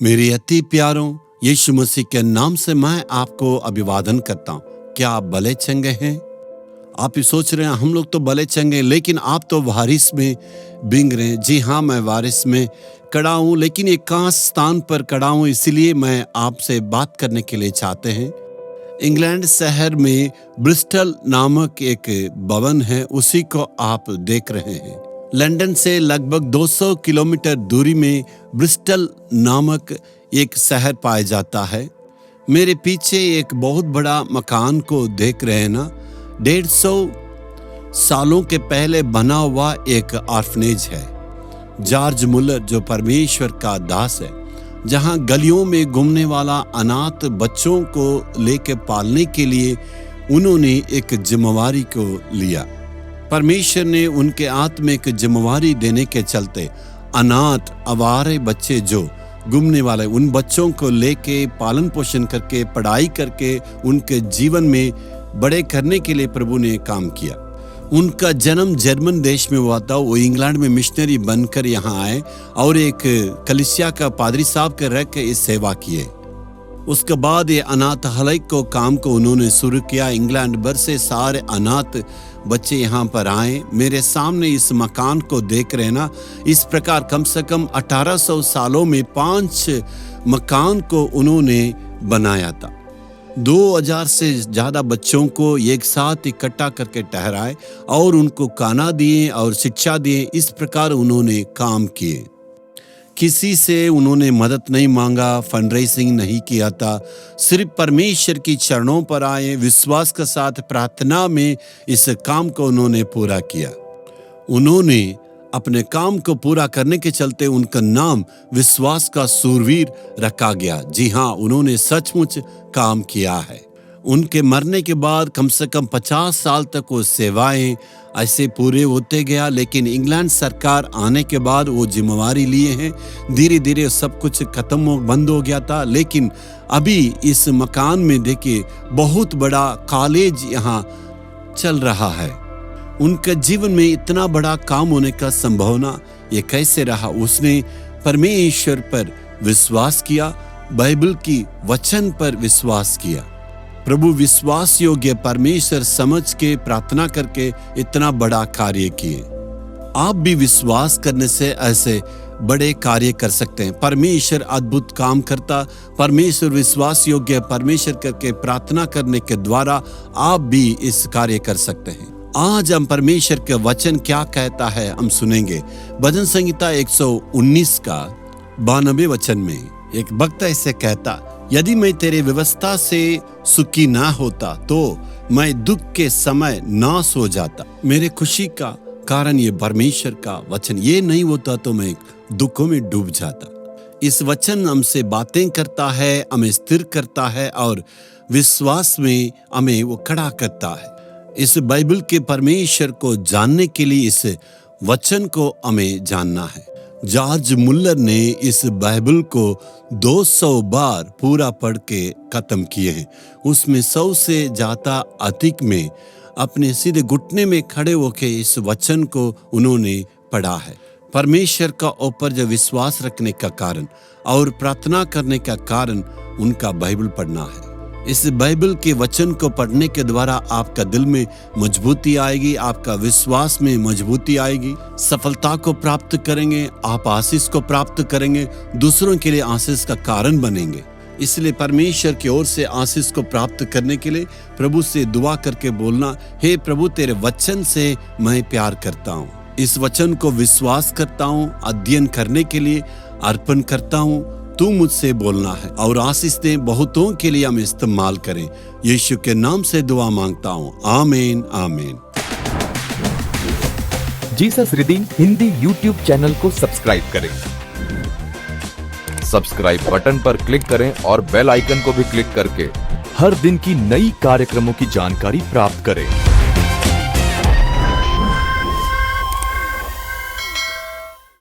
मेरे अति प्यारों, यीशु मसीह के नाम से मैं आपको अभिवादन करता हूँ। क्या आप भले चंगे हैं? आप ही सोच रहे हैं हम लोग तो भले चंगे, लेकिन आप तो वारिस में बिंग रहे हैं। जी हाँ, मैं वारिस में खड़ा हूँ, लेकिन एक खास स्थान पर खड़ा हूँ, इसलिए मैं आपसे बात करने के लिए चाहते हैं। इंग्लैंड शहर में ब्रिस्टल नामक एक भवन है, उसी को आप देख रहे हैं। लंदन से लगभग 200 किलोमीटर दूरी में ब्रिस्टल नामक एक शहर पाया जाता है। मेरे पीछे एक बहुत बड़ा मकान को देख रहे हैं ना। 150 सालों के पहले बना हुआ एक ऑर्फनेज है। जॉर्ज मुलर जो परमेश्वर का दास है, जहां गलियों में घूमने वाला अनाथ बच्चों को लेके पालने के लिए उन्होंने एक जिम्मेवारी को लिया। परमेश्वर ने उनके हाथ में एक जिम्मेवारी देने के चलते अनाथ आवारे बच्चे जो घूमने वाले, उन बच्चों को लेके पालन पोषण करके पढ़ाई करके उनके जीवन में बड़े करने के लिए प्रभु ने काम किया। उनका जन्म जर्मन देश में हुआ था। वो इंग्लैंड में मिशनरी बनकर यहाँ आए और एक कलीसिया का पादरी साहब के रह के इस सेवा किए। उसके बाद ये अनाथालय को काम को उन्होंने शुरू किया। इंग्लैंड भर से सारे अनाथ बच्चे यहाँ पर आए। मेरे सामने इस मकान को देख रहे ना, इस प्रकार कम से कम 1800 सालों में 5 मकान को उन्होंने बनाया था। 2000 से ज्यादा बच्चों को एक साथ इकट्ठा करके ठहराए और उनको खाना दिए और शिक्षा दिए। इस प्रकार उन्होंने काम किए। किसी से उन्होंने मदद नहीं मांगा, फंडरेजिंग नहीं किया था। सिर्फ परमेश्वर की चरणों पर आए, विश्वास के साथ प्रार्थना में इस काम को उन्होंने पूरा किया। उन्होंने अपने काम को पूरा करने के चलते उनका नाम विश्वास का सूरवीर रखा गया। जी हाँ, उन्होंने सचमुच काम किया है। उनके मरने के बाद कम से कम 50 साल तक वो सेवाएं ऐसे पूरे होते गया, लेकिन इंग्लैंड सरकार आने के बाद वो जिम्मेवारी लिए हैं। धीरे धीरे सब कुछ खत्म बंद हो गया था, लेकिन अभी इस मकान में देखिए बहुत बड़ा कॉलेज यहाँ चल रहा है। उनके जीवन में इतना बड़ा काम होने का संभावना ये कैसे रहा? उसने परमेश्वर पर विश्वास किया, बाइबल की वचन पर विश्वास किया। प्रभु विश्वास योग्य परमेश्वर समझ के प्रार्थना करके इतना बड़ा कार्य किए। आप भी विश्वास करने से ऐसे बड़े कार्य कर सकते हैं। परमेश्वर अद्भुत काम करता। परमेश्वर विश्वास योग्य परमेश्वर करके प्रार्थना करने के द्वारा आप भी इस कार्य कर सकते हैं। आज हम परमेश्वर के वचन क्या कहता है हम सुनेंगे। भजन संहिता 119 का 92 वचन में एक भक्त ऐसे कहता, यदि मैं तेरे व्यवस्था से सुखी ना होता तो मैं दुख के समय नाश हो जाता। मेरे खुशी का कारण ये परमेश्वर का वचन, ये नहीं होता तो मैं दुखों में डूब जाता। इस वचन हमसे बातें करता है, हमें स्थिर करता है और विश्वास में हमें वो खड़ा करता है। इस बाइबल के परमेश्वर को जानने के लिए इस वचन को हमें जानना है। जॉर्ज मुलर ने इस बाइबल को 200 बार पूरा पढ़ के खत्म किए हैं। उसमें 100 से ज्यादा अधिक में अपने सीधे घुटने में खड़े होके इस वचन को उन्होंने पढ़ा है। परमेश्वर का ऊपर जो विश्वास रखने का कारण और प्रार्थना करने का कारण उनका बाइबल पढ़ना है। इस बाइबल के वचन को पढ़ने के द्वारा आपका दिल में मजबूती आएगी, आपका विश्वास में मजबूती आएगी, सफलता को प्राप्त करेंगे, आप आशीष को प्राप्त करेंगे, दूसरों के लिए आशीष का कारण बनेंगे। इसलिए परमेश्वर की ओर से आशीष को प्राप्त करने के लिए प्रभु से दुआ करके बोलना, हे प्रभु तेरे वचन से मैं प्यार करता हूँ, इस वचन को विश्वास करता हूँ, अध्ययन करने के लिए अर्पण करता हूँ, तू मुझसे बोलना है और आशीष दे, बहुतों के लिए हम इस्तेमाल करें। यीशु के नाम से दुआ मांगता हूँ, आमीन आमीन। Jesus redeem Hindi YouTube channel को सब्सक्राइब करें। सब्सक्राइब बटन पर क्लिक करें और बेल आइकन को भी क्लिक करके हर दिन की नई कार्यक्रमों की जानकारी प्राप्त करें।